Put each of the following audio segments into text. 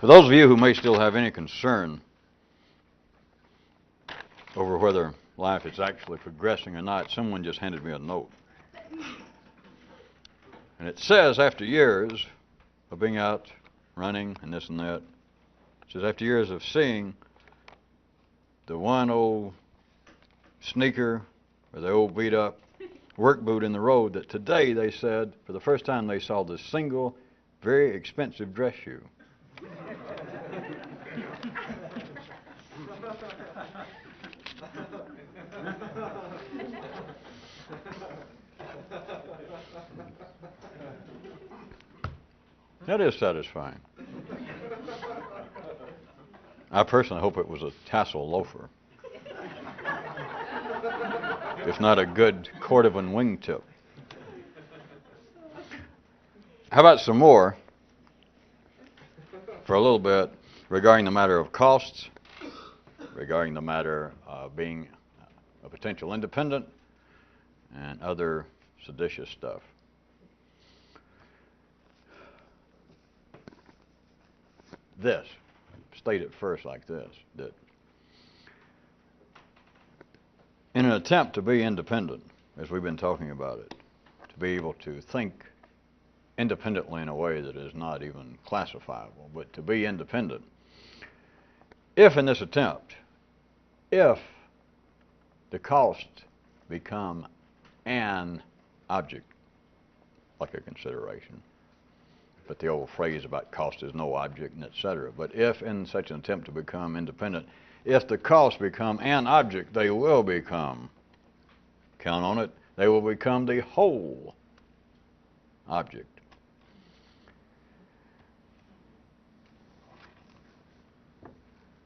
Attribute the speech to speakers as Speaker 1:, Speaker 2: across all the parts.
Speaker 1: For those of you who may still have any concern over whether life is actually progressing or not, someone just handed me a note. And it says, after years of being out running and this and that, it says, after years of seeing the one old sneaker or the old beat up work boot in the road, that today, they said, for the first time they saw this single, very expensive dress shoe. That is satisfying. I personally hope it was a tassel loafer, if not a good cordovan wingtip. How about some more, for a little bit, regarding the matter of costs, regarding the matter of being a potential independent, and other seditious stuff. This, state it first like this, that in an attempt to be independent, as we've been talking about it, to be able to think independently in a way that is not even classifiable, but to be independent, if in this attempt, if the cost become an object, like a consideration, but the old phrase about cost is no object, and etc. But if in such an attempt to become independent, if the costs become an object, they will become, count on it, they will become the whole object.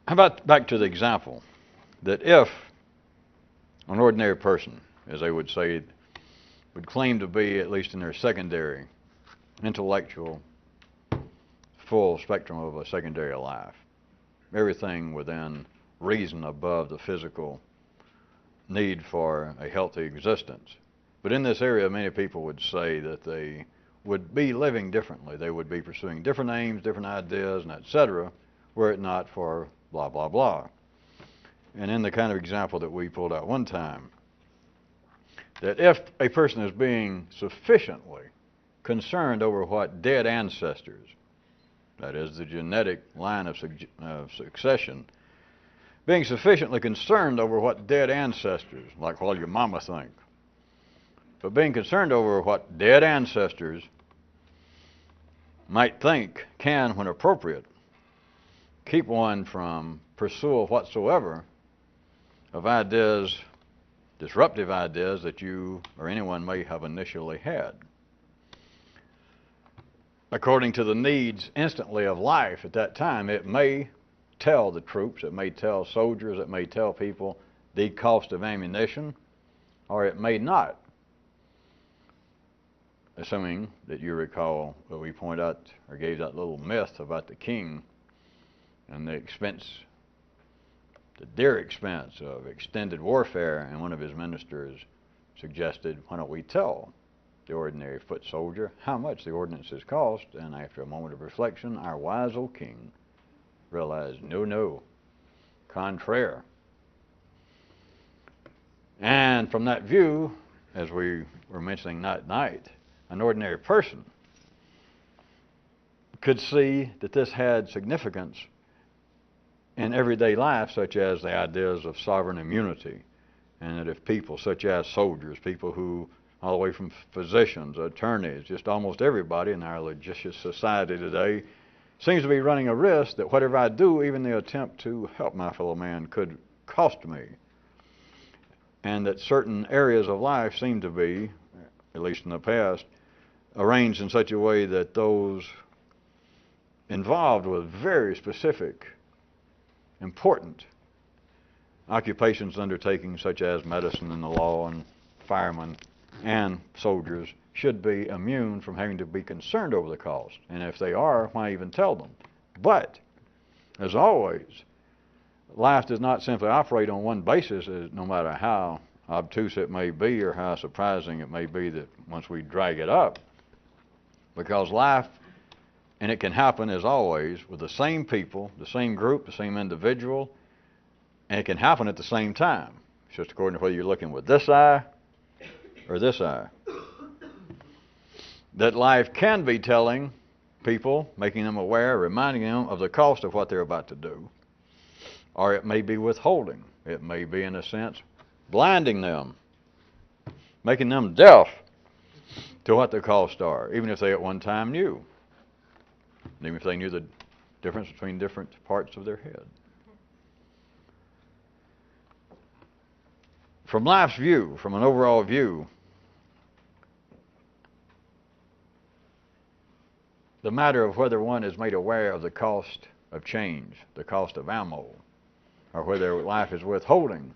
Speaker 1: How about back to the example that if an ordinary person, as they would say, would claim to be, at least in their secondary, intellectual, full spectrum of a secondary life, everything within reason above the physical need for a healthy existence. But in this area, many people would say that they would be living differently. They would be pursuing different aims, different ideas, and etc., were it not for blah, blah, blah. And in the kind of example that we pulled out one time, that if a person is being sufficiently concerned over what dead ancestors, that is the genetic line of succession, being sufficiently concerned over what dead ancestors, like what your mama think, but being concerned over what dead ancestors might think can, when appropriate, keep one from pursuit whatsoever of ideas, disruptive ideas that you or anyone may have initially had. According to the needs instantly of life at that time, it may tell the troops, it may tell soldiers, it may tell people the cost of ammunition, or it may not. Assuming that you recall what we point out, or gave that little myth about the king and the expense, the dear expense of extended warfare, and one of his ministers suggested, why don't we tell the ordinary foot soldier how much the ordinances cost? And after a moment of reflection, our wise old king realized, no, contraire. And from that view, as we were mentioning that night, an ordinary person could see that this had significance in everyday life, such as the ideas of sovereign immunity, and that if people such as soldiers, people who, all the way from physicians, attorneys, just almost everybody in our litigious society today, seems to be running a risk that whatever I do, even the attempt to help my fellow man, could cost me. And that certain areas of life seem to be, at least in the past, arranged in such a way that those involved with very specific, important occupations, undertakings such as medicine and the law and firemen and soldiers should be immune from having to be concerned over the cost. And if they are, why even tell them? But, as always, life does not simply operate on one basis, no matter how obtuse it may be or how surprising it may be that once we drag it up, because life And it can happen, as always, with the same people, the same group, the same individual, and it can happen at the same time. It's just according to whether you're looking with this eye or this eye. That life can be telling people, making them aware, reminding them of the cost of what they're about to do. Or it may be withholding. It may be, in a sense, blinding them, making them deaf to what the costs are, even if they at one time knew. Even if they knew the difference between different parts of their head. From life's view, from an overall view, the matter of whether one is made aware of the cost of change, the cost of ammo, or whether life is withholding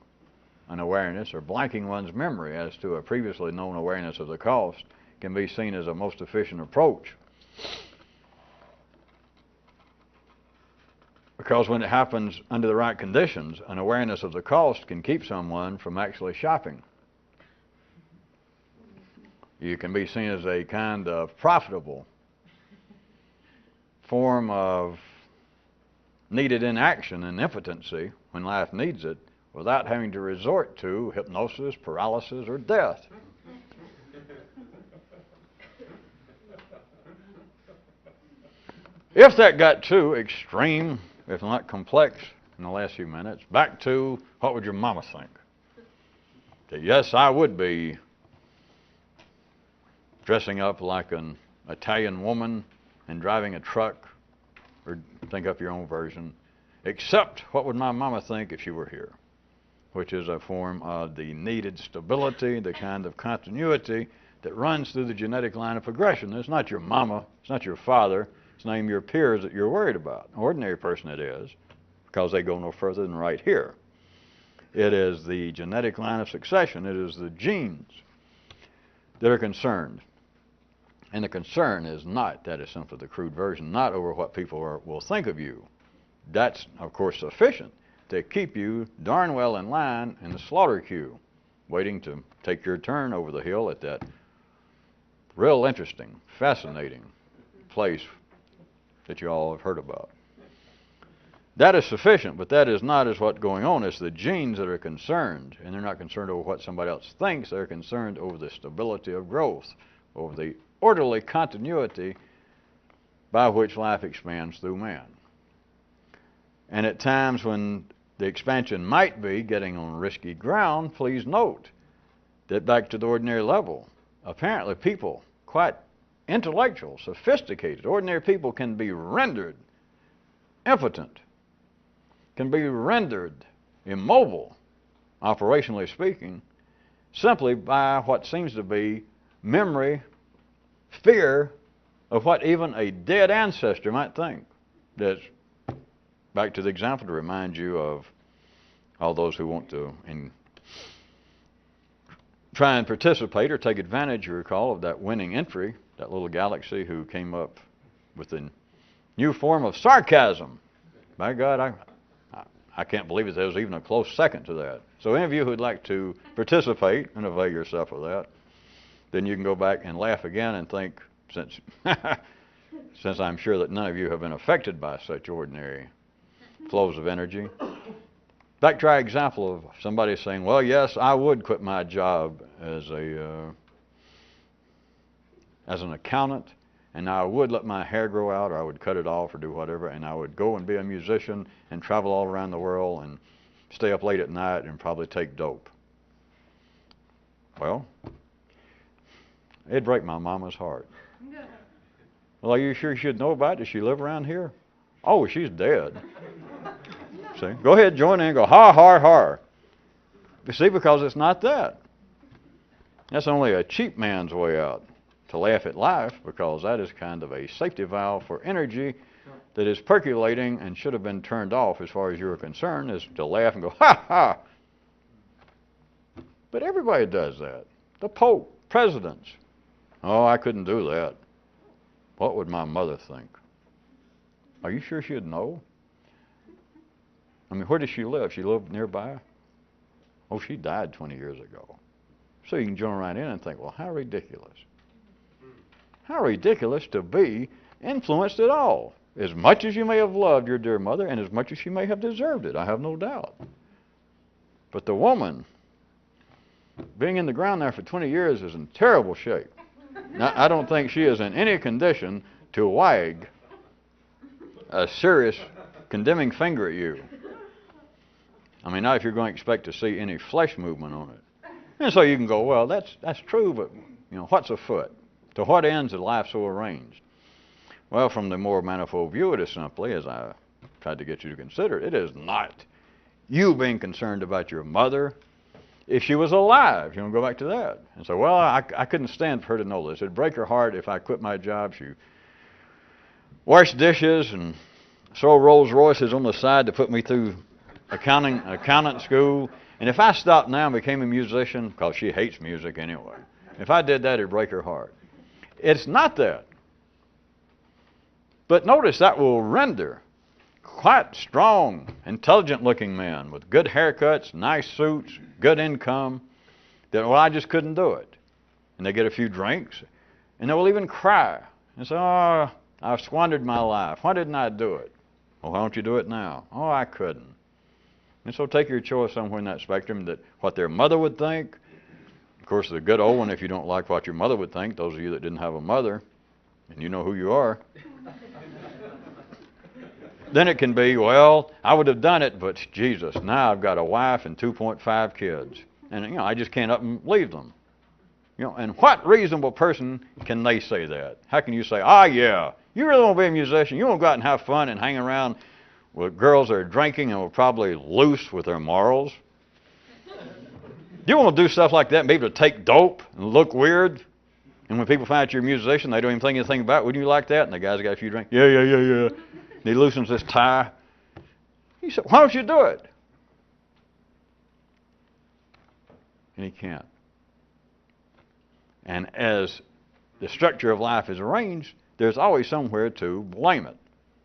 Speaker 1: an awareness or blanking one's memory as to a previously known awareness of the cost, can be seen as a most efficient approach. Because when it happens under the right conditions, an awareness of the cost can keep someone from actually shopping. You can be seen as a kind of profitable form of needed inaction and impotency when life needs it, without having to resort to hypnosis, paralysis, or death. If that got too extreme, if not complex, in the last few minutes, back to what would your mama think? That yes, I would be dressing up like an Italian woman and driving a truck, or think up your own version, except what would my mama think if she were here? Which is a form of the needed stability, the kind of continuity that runs through the genetic line of progression. It's not your mama, it's not your father, it's not even your peers that you're worried about. An ordinary person it is, because they go no further than right here. It is the genetic line of succession. It is the genes that are concerned. And the concern is not, that is simply the crude version, not over what people will think of you. That's, of course, sufficient to keep you darn well in line in the slaughter queue, waiting to take your turn over the hill at that real interesting, fascinating place that you all have heard about. That is sufficient, but that is not as what's going on. It's the genes that are concerned, and they're not concerned over what somebody else thinks. They're concerned over the stability of growth, over the orderly continuity by which life expands through man. And at times when the expansion might be getting on risky ground, please note that back to the ordinary level, apparently people, quite intellectual, sophisticated, ordinary people can be rendered impotent, can be rendered immobile, operationally speaking, simply by what seems to be memory, fear of what even a dead ancestor might think. That's back to the example to remind you of all those who want to try and participate or take advantage, you recall, of that winning entry, that little galaxy who came up with a new form of sarcasm. By God, I can't believe that there was even a close second to that. So any of you who'd like to participate and avail yourself of that, then you can go back and laugh again and think, since I'm sure that none of you have been affected by such ordinary flows of energy. Back to our example of somebody saying, well, yes, I would quit my job as an accountant, and I would let my hair grow out, or I would cut it off or do whatever, and I would go and be a musician and travel all around the world and stay up late at night and probably take dope. Well, it'd break my mama's heart. Well, are you sure you should know about it? Does she live around here? Oh, she's dead. See? Go ahead, join in and go, ha, ha, ha. You see, because it's not that. That's only a cheap man's way out, to laugh at life, because that is kind of a safety valve for energy that is percolating and should have been turned off as far as you're concerned, is to laugh and go, ha, ha. But everybody does that. The Pope, presidents. Oh, I couldn't do that. What would my mother think? Are you sure she'd know? I mean, where does she live? She lived nearby? Oh, she died 20 years ago. So you can join right in and think, well, how ridiculous. How ridiculous to be influenced at all. As much as you may have loved your dear mother, and as much as she may have deserved it, I have no doubt. But the woman, being in the ground there for 20 years, is in terrible shape. Now, I don't think she is in any condition to wag a serious condemning finger at you. I mean, not if you're going to expect to see any flesh movement on it. And so you can go, well, that's true, but what's afoot? To what ends is life so arranged? Well, from the more manifold view, it is simply, as I tried to get you to consider, it is not you being concerned about your mother. If she was alive, you want to go back to that and say, well, I couldn't stand for her to know this. It'd break her heart if I quit my job. She washed dishes and sold Rolls Royces on the side to put me through accountant school. And if I stopped now and became a musician, because she hates music anyway, if I did that, it'd break her heart. It's not that. But notice that will render quite strong, intelligent-looking men with good haircuts, nice suits, good income, that, well, I just couldn't do it. And they get a few drinks, and they will even cry and say, oh, I've squandered my life. Why didn't I do it? Well, why don't you do it now? Oh, I couldn't. And so take your choice somewhere in that spectrum, that what their mother would think. Of course, the good old one, if you don't like what your mother would think, those of you that didn't have a mother, and you know who you are, then it can be, well, I would have done it, but Jesus, now I've got a wife and 2.5 kids. And, I just can't up and leave them. And what reasonable person can they say that? How can you say, yeah, you really want to be a musician? You want to go out and have fun and hang around with girls that are drinking and are probably loose with their morals? You want to do stuff like that and be able to take dope and look weird? And when people find out you're a musician, they don't even think anything about it. Wouldn't you like that? And the guy's got a few drinks. Yeah. And he loosens his tie. He said, why don't you do it? And he can't. And as the structure of life is arranged, there's always somewhere to blame it.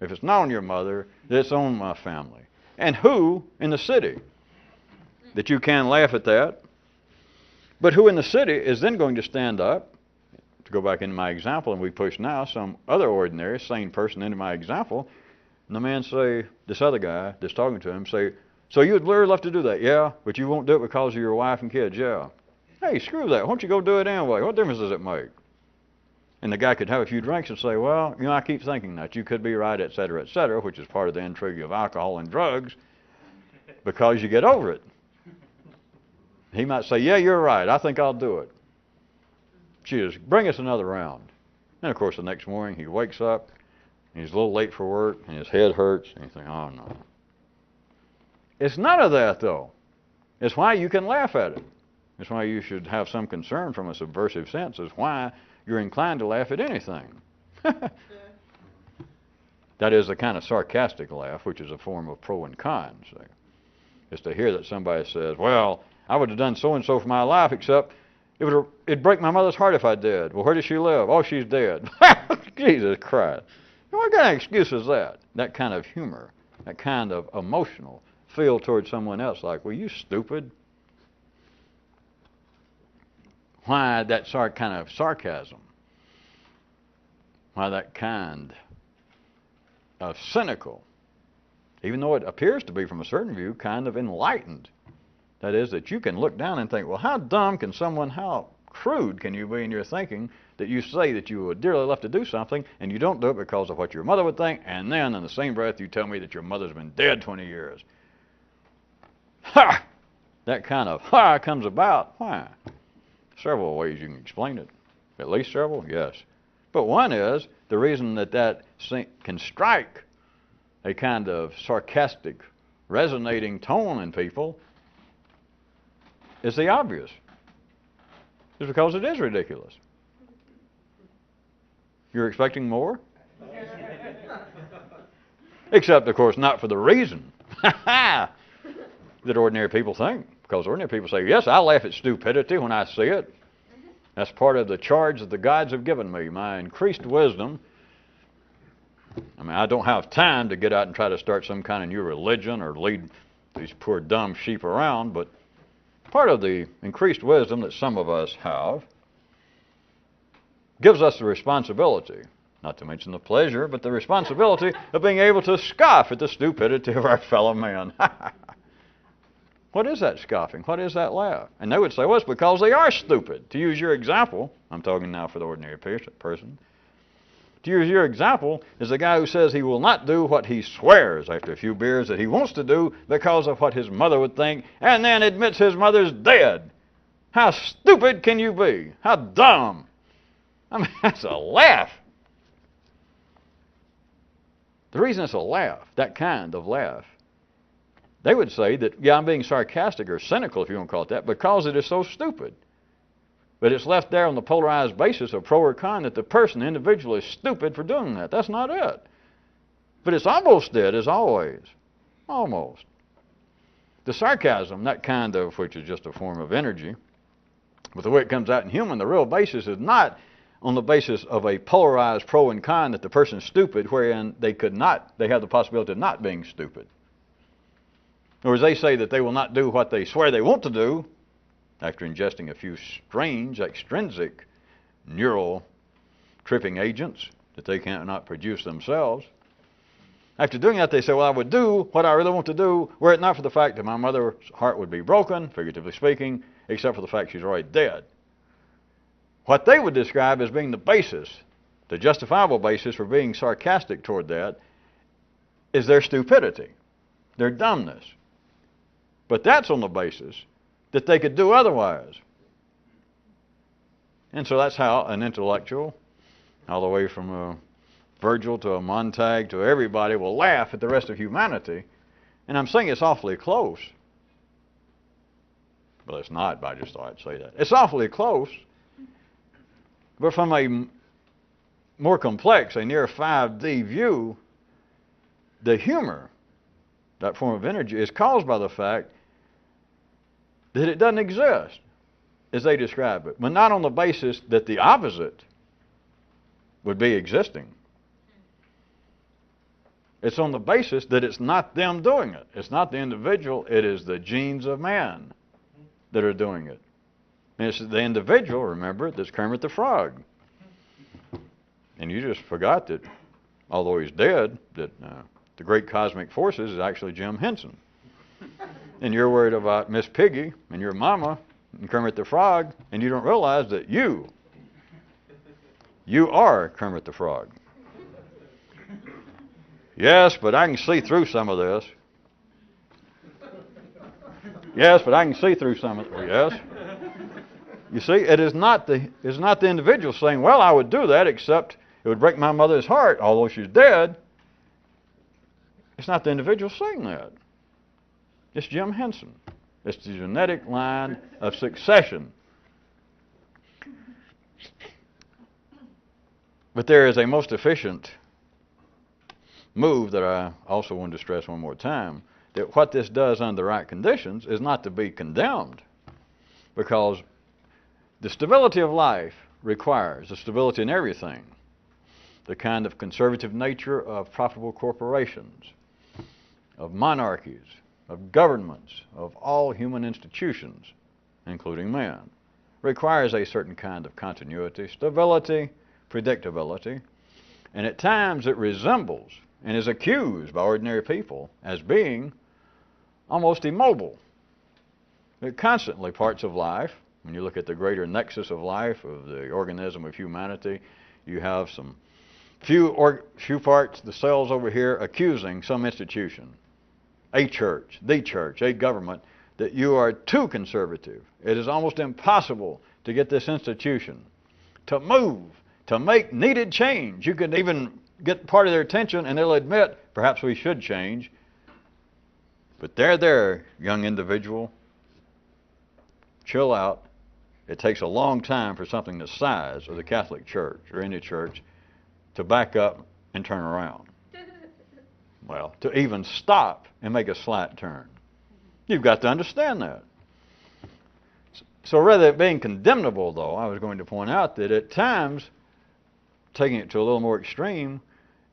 Speaker 1: If it's not on your mother, it's on my family. And who in the city? That you can laugh at that. But who in the city is then going to stand up, to go back into my example, and we push now some other ordinary, sane person into my example, and the man say, this other guy that's talking to him, say, so you would really love to do that? Yeah, but you won't do it because of your wife and kids? Yeah. Hey, screw that. Why don't you go do it anyway? What difference does it make? And the guy could have a few drinks and say, well, I keep thinking that. You could be right, et cetera, which is part of the intrigue of alcohol and drugs, because you get over it. He might say, yeah, you're right. I think I'll do it. Cheers. Bring us another round. And, of course, the next morning he wakes up, and he's a little late for work, and his head hurts, and you think, oh, no. It's none of that, though. It's why you can laugh at it. It's why you should have some concern from a subversive sense. It's why you're inclined to laugh at anything. That is a kind of sarcastic laugh, which is a form of pro and con. See? It's to hear that somebody says, well, I would have done so-and-so for my life, except it'd break my mother's heart if I did. Well, where does she live? Oh, she's dead. Jesus Christ. What kind of excuse is that? That kind of humor, that kind of emotional feel towards someone else, like, well, you stupid. Why that kind of sarcasm? Why that kind of cynical, even though it appears to be, from a certain view, kind of enlightened? That is, that you can look down and think, well, how dumb can someone, how crude can you be in your thinking that you say that you would dearly love to do something and you don't do it because of what your mother would think, and then in the same breath you tell me that your mother's been dead 20 years. Ha! That kind of ha comes about. Why? Several ways you can explain it. At least several, yes. But one is the reason that can strike a kind of sarcastic, resonating tone in people is the obvious. It's because it is ridiculous. You're expecting more? Except, of course, not for the reason that ordinary people think. Because ordinary people say, yes, I laugh at stupidity when I see it. That's part of the charge that the gods have given me, my increased wisdom. I mean, I don't have time to get out and try to start some kind of new religion or lead these poor dumb sheep around, but part of the increased wisdom that some of us have gives us the responsibility not to mention the pleasure, but the responsibility of being able to scoff at the stupidity of our fellow man. What is that scoffing? What is that laugh? And they would say, well, it's because they are stupid. To use your example, I'm talking now for the ordinary person. To use your example is the guy who says he will not do what he swears after a few beers that he wants to do because of what his mother would think, and then admits his mother's dead. How stupid can you be? How dumb? I mean, that's a laugh. The reason it's a laugh, that kind of laugh, they would say that, yeah, I'm being sarcastic or cynical, if you want to call it that, because it is so stupid. But it's left there on the polarized basis of pro or con that the person, the individual, is stupid for doing that. That's not it. But it's almost dead, as always. Almost. The sarcasm, that kind of, which is just a form of energy, but the way it comes out in human, the real basis is not on the basis of a polarized pro and con that the person's stupid, wherein they have the possibility of not being stupid. Or as they say that they will not do what they swear they want to do after ingesting a few strange, extrinsic neural tripping agents that they cannot produce themselves. After doing that, they say, well, I would do what I really want to do were it not for the fact that my mother's heart would be broken, figuratively speaking, except for the fact she's already dead. What they would describe as being the basis, the justifiable basis for being sarcastic toward that, is their stupidity, their dumbness. But that's on the basis that they could do otherwise. And so that's how an intellectual, all the way from a Virgil to a Montag to everybody, will laugh at the rest of humanity. And I'm saying it's awfully close. Well, it's not, but I just thought I'd say that. It's awfully close. But from a more complex, a near 5D view, the humor, that form of energy, is caused by the fact that it doesn't exist, as they describe it, but not on the basis that the opposite would be existing. It's on the basis that it's not them doing it. It's not the individual, it is the genes of man that are doing it. And it's the individual, remember, that's Kermit the Frog. And you just forgot that, although he's dead, that the great cosmic forces is actually Jim Henson. And you're worried about Miss Piggy and your mama and Kermit the Frog, and you don't realize that you are Kermit the Frog. Yes, but I can see through some of this. Yes, but I can see through some of it. Yes. You see, it is not the individual saying, well, I would do that, except it would break my mother's heart, although she's dead. It's not the individual saying that. It's Jim Henson. It's the genetic line of succession. But there is a most efficient move that I also want to stress one more time, that what this does under the right conditions is not to be condemned, because the stability of life requires the stability in everything, the kind of conservative nature of profitable corporations, of monarchies, of governments, of all human institutions, including man, requires a certain kind of continuity, stability, predictability, and at times it resembles and is accused by ordinary people as being almost immobile. They're constantly parts of life. When you look at the greater nexus of life, of the organism of humanity, you have some few parts, the cells over here, accusing some institution, a church, a government, that you are too conservative. It is almost impossible to get this institution to move, to make needed change. You can even get part of their attention and they'll admit, perhaps we should change. But there, young individual, chill out. It takes a long time for something the size of the Catholic Church or any church to back up and turn around. Well, to even stop and make a slight turn. You've got to understand that. So rather than being condemnable, though, I was going to point out that at times, taking it to a little more extreme,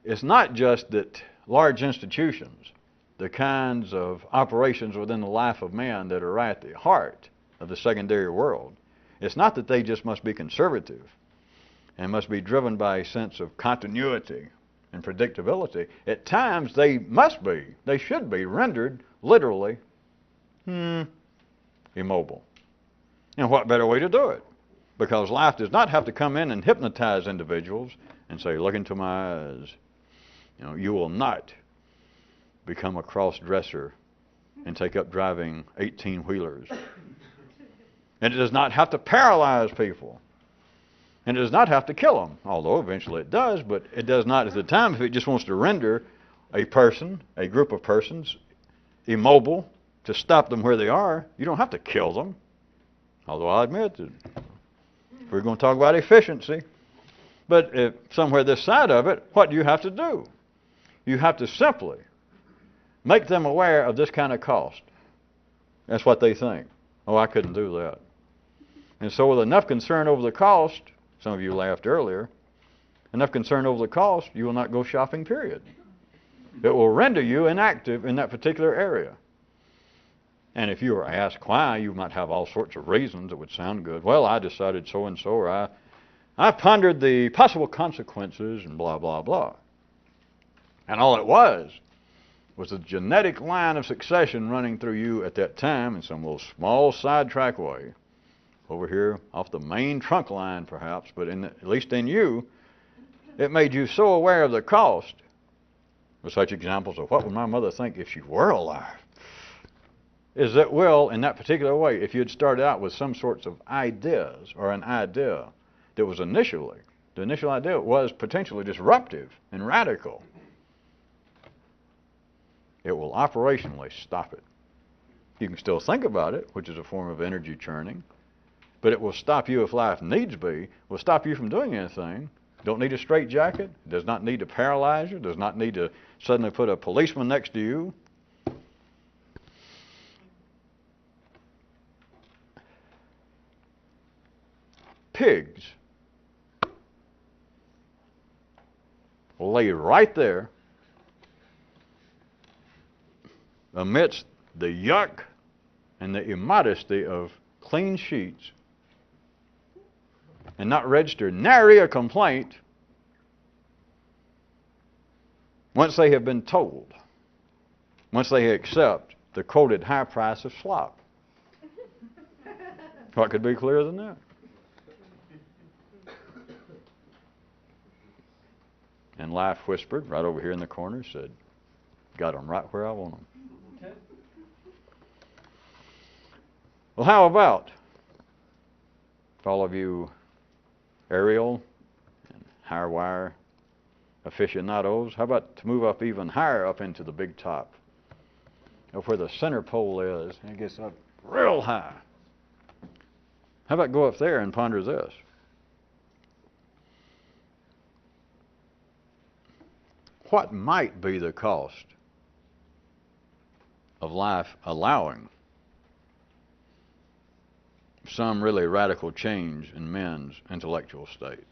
Speaker 1: it's not just that large institutions, the kinds of operations within the life of man that are right at the heart of the secondary world, it's not that they just must be conservative and must be driven by a sense of continuity and predictability, at times they should be rendered literally immobile. And what better way to do it? Because life does not have to come in and hypnotize individuals and say, look into my eyes. You will not become a cross-dresser and take up driving 18-wheelers. And it does not have to paralyze people. And it does not have to kill them, although eventually it does, but it does not at the time. If it just wants to render a person, a group of persons, immobile, to stop them where they are, you don't have to kill them. Although I admit that we're going to talk about efficiency. But if somewhere this side of it, what do you have to do? You have to simply make them aware of this kind of cost. That's what they think. Oh, I couldn't do that. And so with enough concern over the cost, some of you laughed earlier, enough concern over the cost, you will not go shopping, period. It will render you inactive in that particular area. And if you were asked why, you might have all sorts of reasons that would sound good. Well, I decided so and so, or I pondered the possible consequences and blah, blah, blah. And all it was the genetic line of succession running through you at that time in some little small sidetrack way. Over here off the main trunk line perhaps, but at least in you, it made you so aware of the cost. With such examples of what would my mother think if she were alive? Is that, well, in that particular way, if you had started out with some sorts of ideas or an idea that was the initial idea was potentially disruptive and radical, it will operationally stop it. You can still think about it, which is a form of energy churning, but it will stop you if life needs be, will stop you from doing anything. Don't need a straitjacket, does not need to paralyze you, does not need to suddenly put a policeman next to you. Pigs will lay right there amidst the yuck and the immodesty of clean sheets and not register nary a complaint once they have been told, once they accept the quoted high price of slop. What could be clearer than that? And life whispered right over here in the corner, said, got them right where I want them. Well, how about for all of you aerial and higher wire aficionados, how about to move up even higher up into the big top of where the center pole is, and it gets up real high. How about go up there and ponder this? What might be the cost of life allowing some really radical change in men's intellectual state?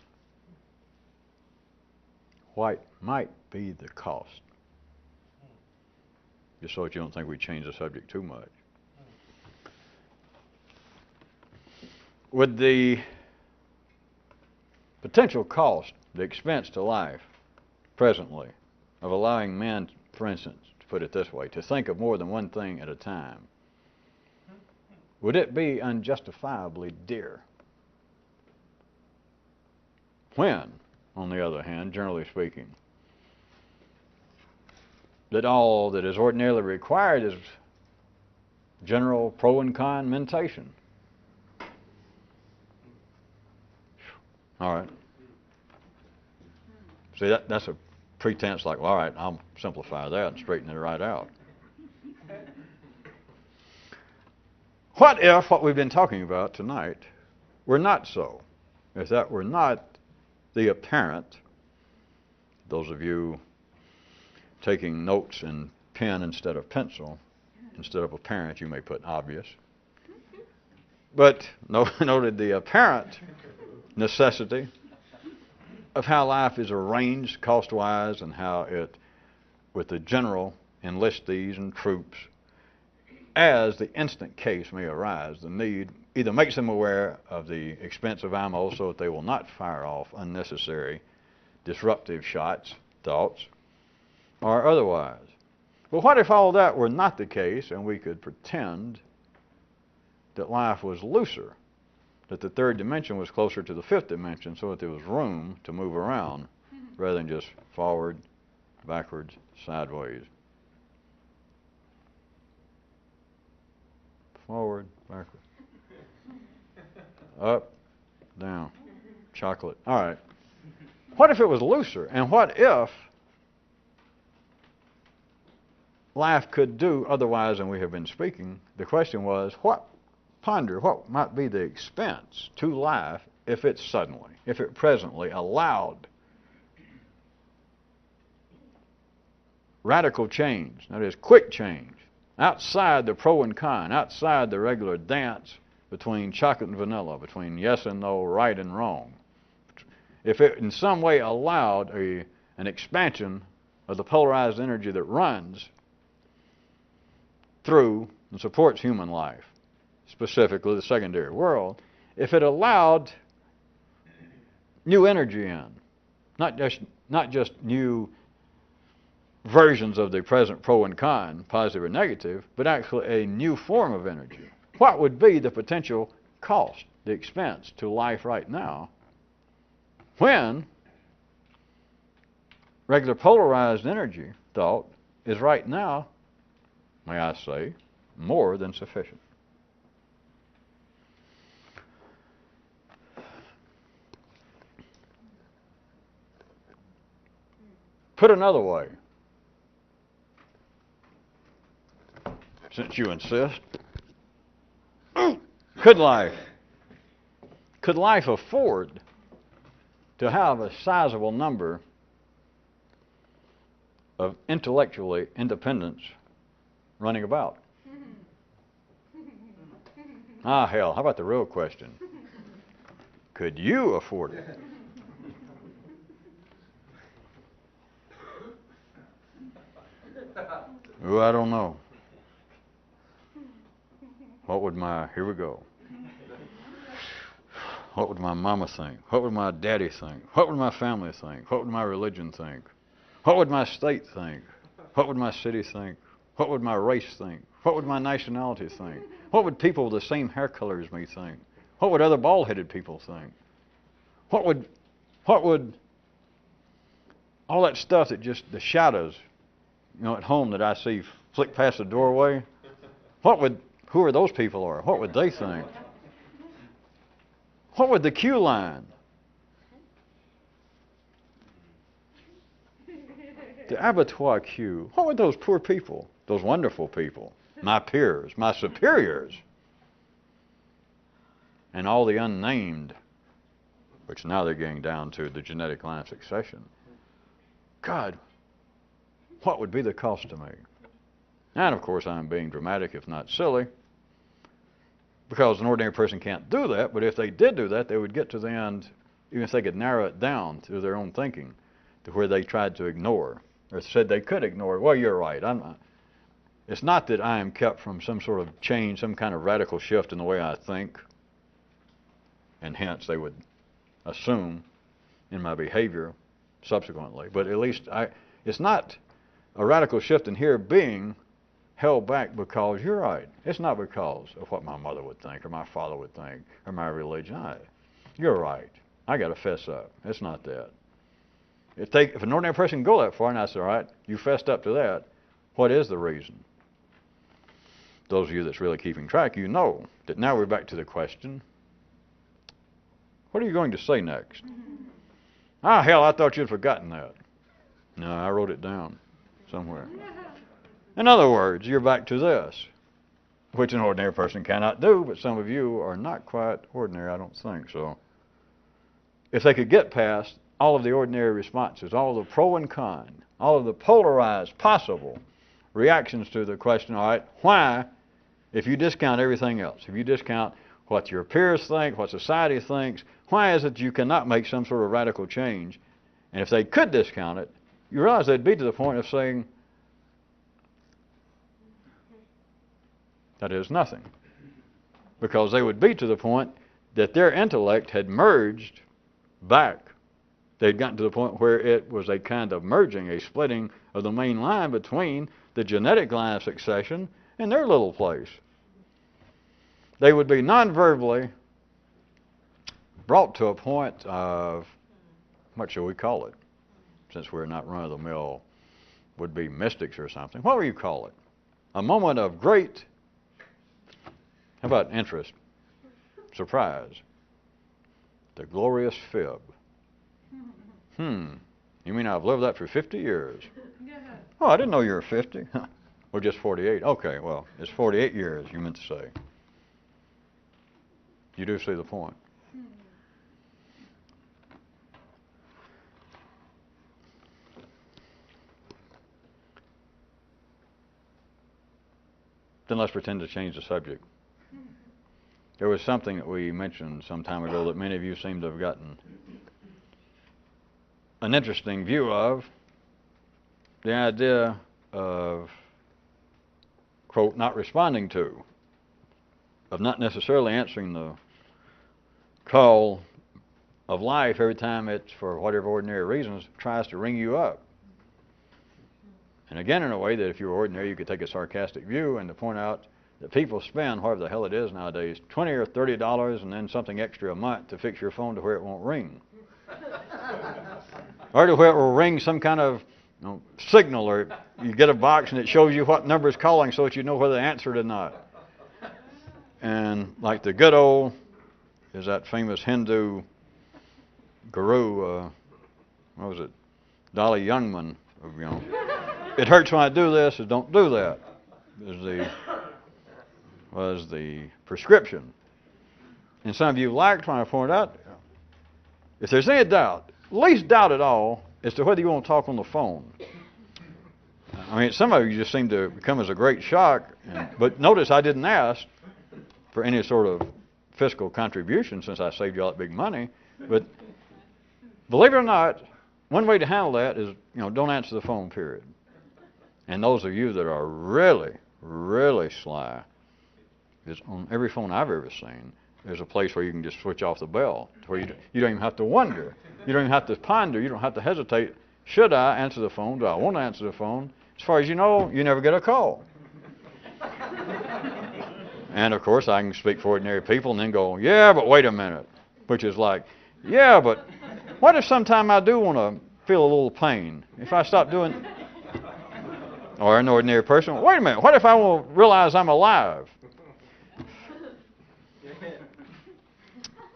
Speaker 1: What might be the cost? Just so that you don't think we change the subject too much. Would the potential cost, the expense to life presently of allowing men, for instance, to put it this way, to think of more than one thing at a time, would it be unjustifiably dear? When, on the other hand, generally speaking, that all that is ordinarily required is general pro and con mentation. All right. See, that's a pretense like, well, all right, I'll simplify that and straighten it right out. What if what we've been talking about tonight were not so? If that were not the apparent, those of you taking notes in pen instead of pencil, instead of apparent, you may put obvious. But noted the apparent necessity of how life is arranged cost-wise and how it, with the general enlistees and troops, as the instant case may arise, the need either makes them aware of the expense of ammo so that they will not fire off unnecessary disruptive shots, thoughts, or otherwise. But what if all that were not the case and we could pretend that life was looser, that the third dimension was closer to the fifth dimension so that there was room to move around rather than just forward, backwards, sideways. Forward, backward. Up, down. Chocolate. All right. What if it was looser? And what if life could do otherwise than we have been speaking? The question was, what might be the expense to life if it presently allowed radical change, that is, quick change, outside the pro and con, outside the regular dance between chocolate and vanilla, between yes and no, right and wrong. If it in some way allowed an expansion of the polarized energy that runs through and supports human life, specifically the secondary world, if it allowed new energy in, not just new versions of the present pro and con, positive or negative, but actually a new form of energy, what would be the potential cost, the expense to life right now when regular polarized energy thought is right now, may I say, more than sufficient? Put another way, since you insist, could life afford to have a sizable number of intellectually independents running about? Ah, hell, how about the real question? Could you afford it? Oh, I don't know. Here we go. What would my mama think? What would my daddy think? What would my family think? What would my religion think? What would my state think? What would my city think? What would my race think? What would my nationality think? What would people with the same hair color as me think? What would other bald-headed people think? What would all that stuff that just the shadows, at home that I see flick past the doorway, who are those people are? What would they think? What would the queue line, the abattoir queue, what would those poor people, those wonderful people, my peers, my superiors, and all the unnamed, which now they're getting down to the genetic line of succession, God, what would be the cost to me? And of course I'm being dramatic, if not silly, because an ordinary person can't do that, but if they did do that, they would get to the end, even if they could narrow it down through their own thinking, to where they tried to ignore, or said they could ignore. Well, you're right. It's not that I am kept from some sort of change, some kind of radical shift in the way I think, and hence they would assume in my behavior subsequently. But at least it's not a radical shift in here being held back because you're right. It's not because of what my mother would think or my father would think or my religion. You're right. I got to fess up. It's not that. If an ordinary person can go that far, and I say, all right, you fessed up to that, what is the reason? Those of you that's really keeping track, you know that now we're back to the question, what are you going to say next? Ah, hell, I thought you'd forgotten that. No, I wrote it down somewhere. In other words, you're back to this, which an ordinary person cannot do, but some of you are not quite ordinary, I don't think. So if they could get past all of the ordinary responses, all of the pro and con, all of the polarized possible reactions to the question, all right, why, if you discount everything else, if you discount what your peers think, what society thinks, why is it you cannot make some sort of radical change? And if they could discount it, you realize they'd be to the point of saying, That is nothing. Because they would be to the point that their intellect had merged back. They'd gotten to the point where it was a kind of merging, a splitting of the main line between the genetic line of succession and their little place. They would be non-verbally brought to a point of, what shall we call it? Since we're not run-of-the-mill, would be mystics or something. What will you call it? A moment of great, how about interest, surprise, the glorious fib. You mean I've lived that for 50 years? Oh, I didn't know you were 50. Or just 48. Okay, well, it's 48 years, you meant to say. You do see the point. Then let's pretend to change the subject. There was something that we mentioned some time ago that many of you seem to have gotten an interesting view of, the idea of, quote, not responding to, of not necessarily answering the call of life every time it, for whatever ordinary reasons, tries to ring you up. And again, in a way that if you were ordinary, you could take a sarcastic view and to point out that people spend, whatever the hell it is nowadays, $20 or $30 and then something extra a month to fix your phone to where it won't ring. Or to where it will ring some kind of signal, or you get a box and it shows you what number is calling so that you know whether they answered or not. And like the good old, is that famous Hindu guru, what was it, Dalai Youngman, it hurts when I do this, or don't do that, was the prescription. And some of you liked when I pointed out, if there's any doubt, least doubt at all, as to whether you want to talk on the phone. I mean, some of you just seem to come as a great shock. But notice I didn't ask for any sort of fiscal contribution since I saved you all that big money. But believe it or not, one way to handle that is, don't answer the phone, period. And those of you that are really, really sly, is on every phone I've ever seen, there's a place where you can just switch off the bell, where you don't even have to wonder. You don't even have to ponder. You don't have to hesitate. Should I answer the phone? Do I want to answer the phone? As far as you know, you never get a call. And, of course, I can speak for ordinary people and then go, yeah, but wait a minute. Which is like, yeah, but what if sometime I do want to feel a little pain? If I stop doing... Or an ordinary person, wait a minute, what if I will realize I'm alive?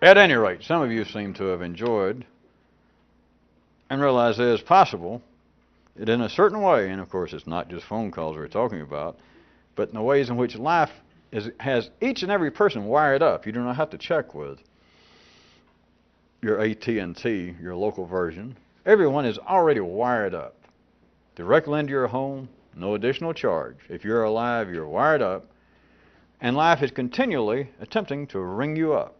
Speaker 1: At any rate, some of you seem to have enjoyed and realized it is possible that in a certain way, and of course it's not just phone calls we're talking about, but in the ways in which life has each and every person wired up. You do not have to check with your AT&T, your local version. Everyone is already wired up. Directly into your home, no additional charge. If you're alive, you're wired up, and life is continually attempting to ring you up.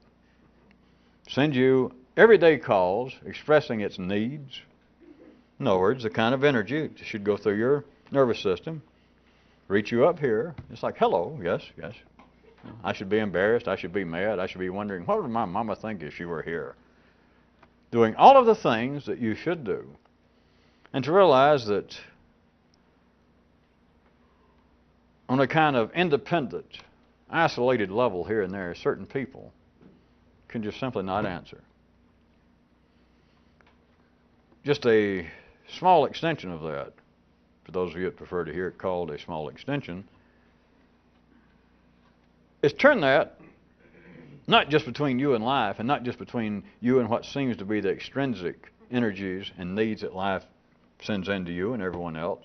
Speaker 1: Send you everyday calls expressing its needs. In other words, the kind of energy that should go through your nervous system, reach you up here. It's like, hello, yes. I should be embarrassed. I should be mad. I should be wondering, what would my mama think if she were here? Doing all of the things that you should do. And to realize that on a kind of independent, isolated level here and there, certain people can just simply not answer. Just a small extension of that, for those of you that prefer to hear it called a small extension, is turn that not just between you and life, and not just between you and what seems to be the extrinsic energies and needs that life sends into you and everyone else,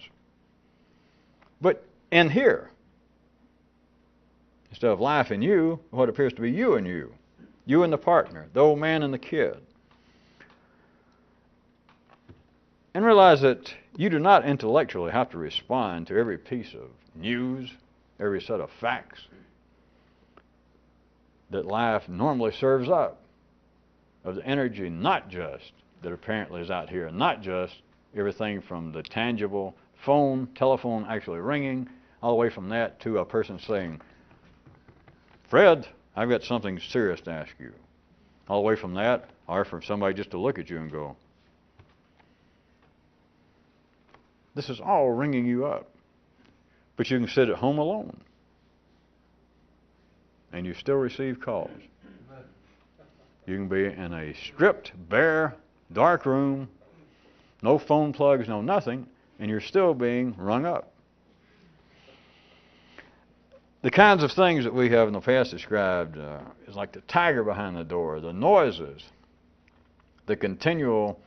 Speaker 1: but in here. Instead of life in you, what appears to be you and you. You and the partner, the old man and the kid. And realize that you do not intellectually have to respond to every piece of news, every set of facts that life normally serves up of the energy, not just that apparently is out here, not just everything from the tangible phone, telephone actually ringing, all the way from that to a person saying, Fred, I've got something serious to ask you. All the way from that, or from somebody just to look at you and go, this is all ringing you up. But you can sit at home alone, and you still receive calls. You can be in a stripped, bare, dark room, no phone plugs, no nothing, and you're still being rung up. The kinds of things that we have in the past described is like the tiger behind the door, the noises, the continual,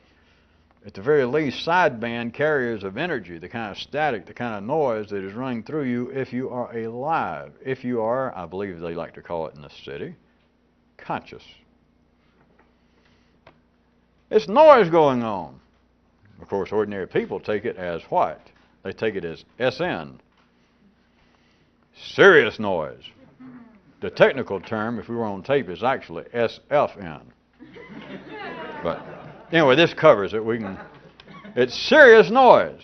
Speaker 1: at the very least, sideband carriers of energy, the kind of static, the kind of noise that is running through you if you are alive. If you are, I believe they like to call it in the city, conscious. It's noise going on. Of course, ordinary people take it as what? They take it as SN. Serious noise. The technical term, if we were on tape, is actually SFN. But anyway, this covers it. It's serious noise.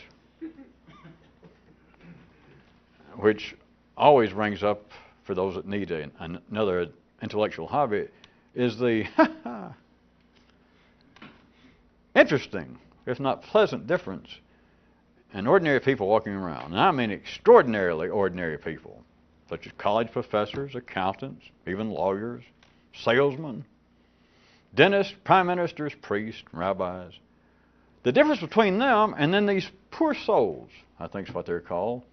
Speaker 1: Which always brings up, for those that need another intellectual hobby, is the interesting, if not pleasant, difference in ordinary people walking around. And I mean extraordinarily ordinary people, such as college professors, accountants, even lawyers, salesmen, dentists, prime ministers, priests, rabbis. The difference between them and then these poor souls, I think is what they're called,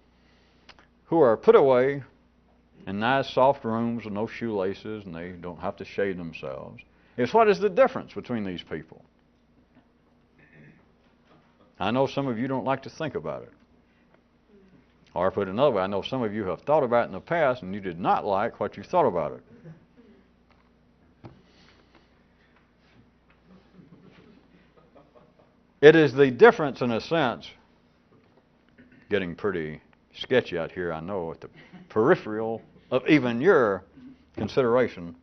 Speaker 1: who are put away in nice soft rooms with no shoelaces and they don't have to shave themselves, is what is the difference between these people? I know some of you don't like to think about it. Or put another way, I know some of you have thought about it in the past and you did not like what you thought about it. It is the difference, in a sense, getting pretty sketchy out here, I know, at the peripheral of even your consideration.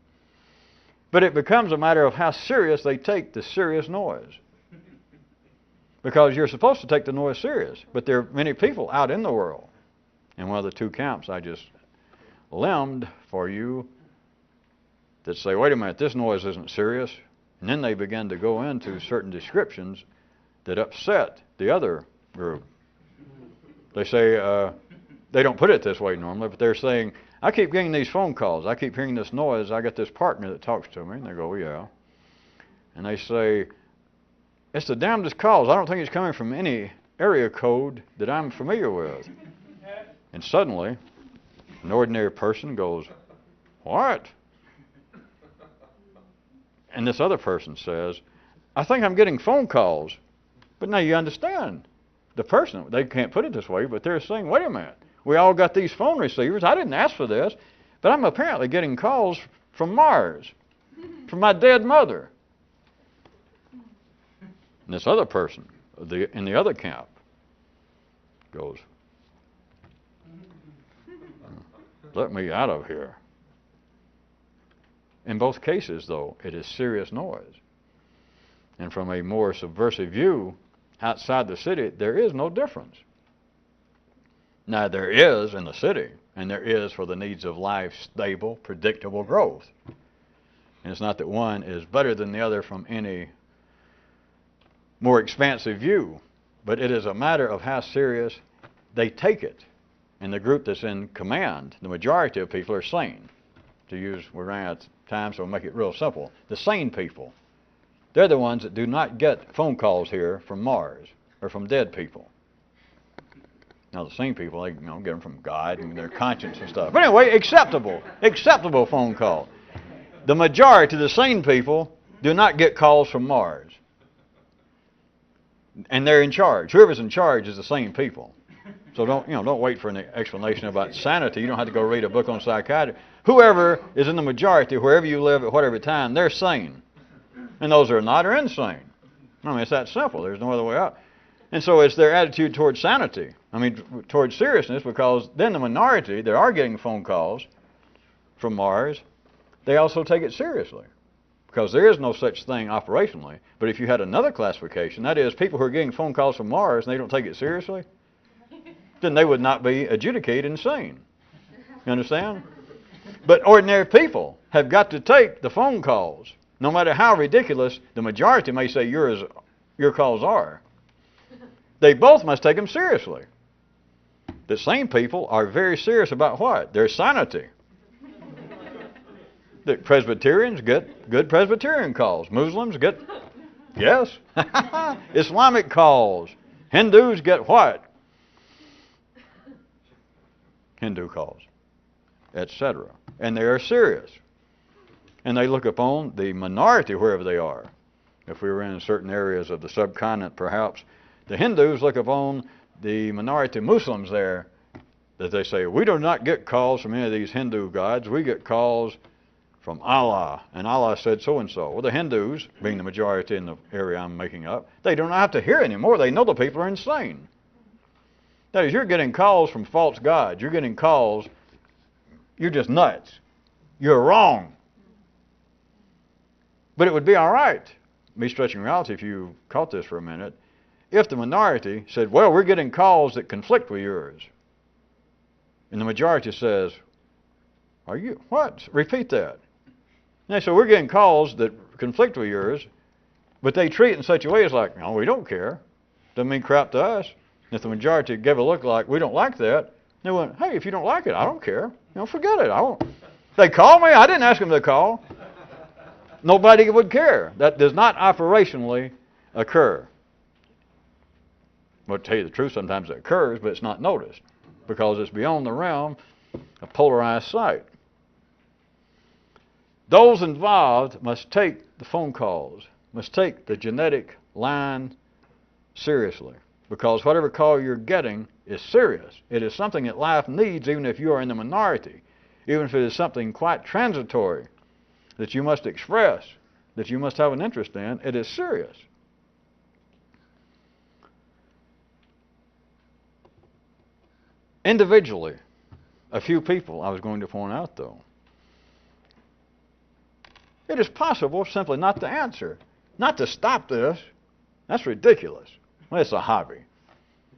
Speaker 1: But it becomes a matter of how serious they take the serious noise. Because you're supposed to take the noise serious, but there are many people out in the world. And one of the two camps I just limbed for you that say, wait a minute, this noise isn't serious. And then they begin to go into certain descriptions that upset the other group. They say, they don't put it this way normally, but they're saying, I keep getting these phone calls. I keep hearing this noise. I got this partner that talks to me. And they go, yeah. And they say, it's the damnedest calls. I don't think it's coming from any area code that I'm familiar with. And suddenly, an ordinary person goes, what? And this other person says, I think I'm getting phone calls. But now you understand. The person, they can't put it this way, but they're saying, wait a minute. We all got these phone receivers. I didn't ask for this. But I'm apparently getting calls from Mars, from my dead mother. And this other person, in the other camp, goes, let me out of here. In both cases, though, it is serious noise. And from a more subversive view, outside the city, there is no difference. Now, there is in the city, and there is for the needs of life, stable, predictable growth. And it's not that one is better than the other from any more expansive view, but it is a matter of how serious they take it. And the group that's in command, the majority of people are sane. We're running out of time, so we'll make it real simple. The sane people, they're the ones that do not get phone calls here from Mars or from dead people. Now, the sane people, they get them from God and their conscience and stuff. But anyway, acceptable phone call. The majority of the sane people do not get calls from Mars. And they're in charge. Whoever's in charge is the sane people. So don't wait for an explanation about sanity. You don't have to go read a book on psychiatry. Whoever is in the majority, wherever you live at whatever time, they're sane. And those that are not are insane. I mean, it's that simple. There's no other way out. And so it's their attitude towards sanity. Towards seriousness, because then the minority that are getting phone calls from Mars, they also take it seriously. Because there is no such thing operationally. But if you had another classification, that is, people who are getting phone calls from Mars and they don't take it seriously, then they would not be adjudicated insane. You understand? But ordinary people have got to take the phone calls. No matter how ridiculous the majority may say your calls are. They both must take them seriously. The same people are very serious about what? Their sanity. The Presbyterians get good Presbyterian calls. Muslims get, yes, Islamic calls. Hindus get what? Hindu calls, etc. And they are serious. And they look upon the minority wherever they are. If we were in certain areas of the subcontinent, perhaps, the Hindus look upon the minority Muslims there, that they say, we do not get calls from any of these Hindu gods. We get calls from Allah, and Allah said so-and-so. Well, the Hindus, being the majority in the area I'm making up, they do not have to hear anymore. They know the people are insane. That is, you're getting calls from false gods. You're getting calls, you're just nuts. You're wrong. But it would be all right, me stretching reality if you caught this for a minute, if the minority said, well, we're getting calls that conflict with yours. And the majority says, are you, what? Repeat that. And they say, we're getting calls that conflict with yours, but they treat it in such a way as like, no, we don't care. Doesn't mean crap to us. And if the majority gave a look like, we don't like that, they went, hey, if you don't like it, I don't care. Forget it. I won't. They call me. I didn't ask them to call. Nobody would care. That does not operationally occur. Well, to tell you the truth, sometimes it occurs, but it's not noticed because it's beyond the realm of polarized sight. Those involved must take the phone calls, must take the genetic line seriously, because whatever call you're getting is serious. It is something that life needs, even if you are in the minority, even if it is something quite transitory that you must express, that you must have an interest in. It is serious. Individually, a few people I was going to point out, though. It is possible simply not to answer, not to stop this. That's ridiculous. Well, it's a hobby,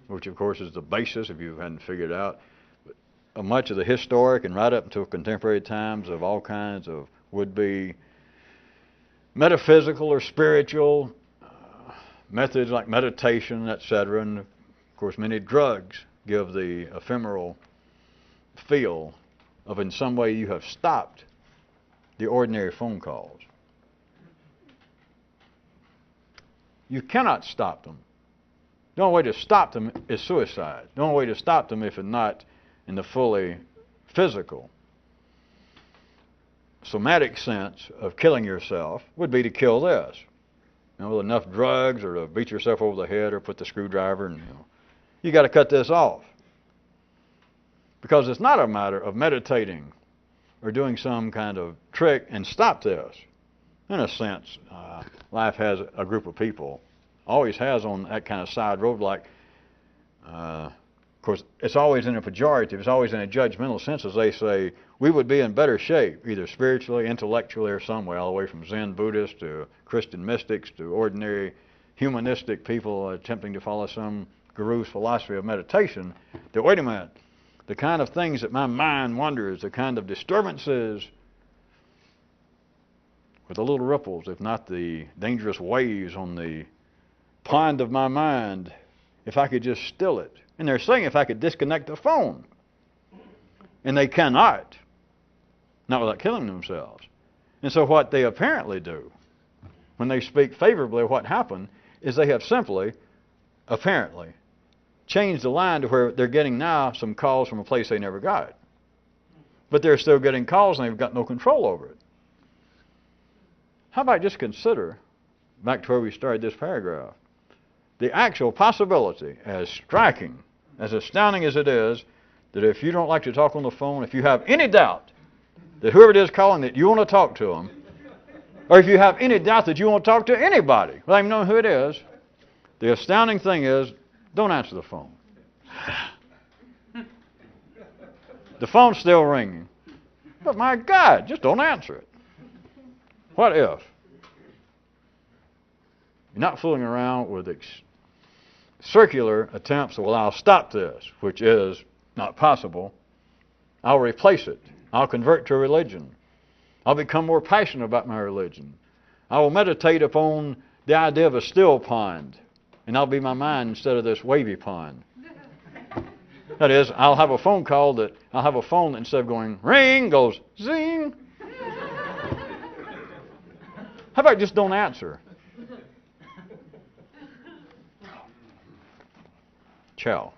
Speaker 1: which of course is the basis, if you hadn't figured out, much of the historic and right up until contemporary times of all kinds of would-be metaphysical or spiritual methods like meditation, etc. And of course many drugs give the ephemeral feel of in some way you have stopped the ordinary phone calls. You cannot stop them. The only way to stop them is suicide. The only way to stop them, if not in the fully physical, somatic sense of killing yourself, would be to kill this. With enough drugs, or to beat yourself over the head, or put the screwdriver, and you got to cut this off. Because it's not a matter of meditating or doing some kind of trick and stop this. In a sense, life has a group of people, always has on that kind of side road, like, of course, it's always in a pejorative, it's always in a judgmental sense, as they say, we would be in better shape, either spiritually, intellectually, or some way, all the way from Zen Buddhists to Christian mystics to ordinary humanistic people attempting to follow some guru's philosophy of meditation, that, wait a minute, the kind of things that my mind wonders, the kind of disturbances with the little ripples, if not the dangerous waves on the pond of my mind, if I could just still it. And they're saying if I could disconnect the phone. And they cannot. Not without killing themselves. And so what they apparently do, when they speak favorably of what happened, is they have simply, apparently, changed the line to where they're getting now some calls from a place they never got. But they're still getting calls and they've got no control over it. How about just consider, back to where we started this paragraph, the actual possibility, as striking, as astounding as it is, that if you don't like to talk on the phone, if you have any doubt that whoever it is calling that you want to talk to them, or if you have any doubt that you want to talk to anybody, without even knowing who it is, the astounding thing is, don't answer the phone. The phone's still ringing. But my God, just don't answer it. What if? You're not fooling around with circular attempts, well, I'll stop this, which is not possible. I'll replace it. I'll convert to a religion. I'll become more passionate about my religion. I will meditate upon the idea of a still pond, and I'll be my mind instead of this wavy pond. That is, I'll have a phone that instead of going ring, goes zing. How about just don't answer? Ciao.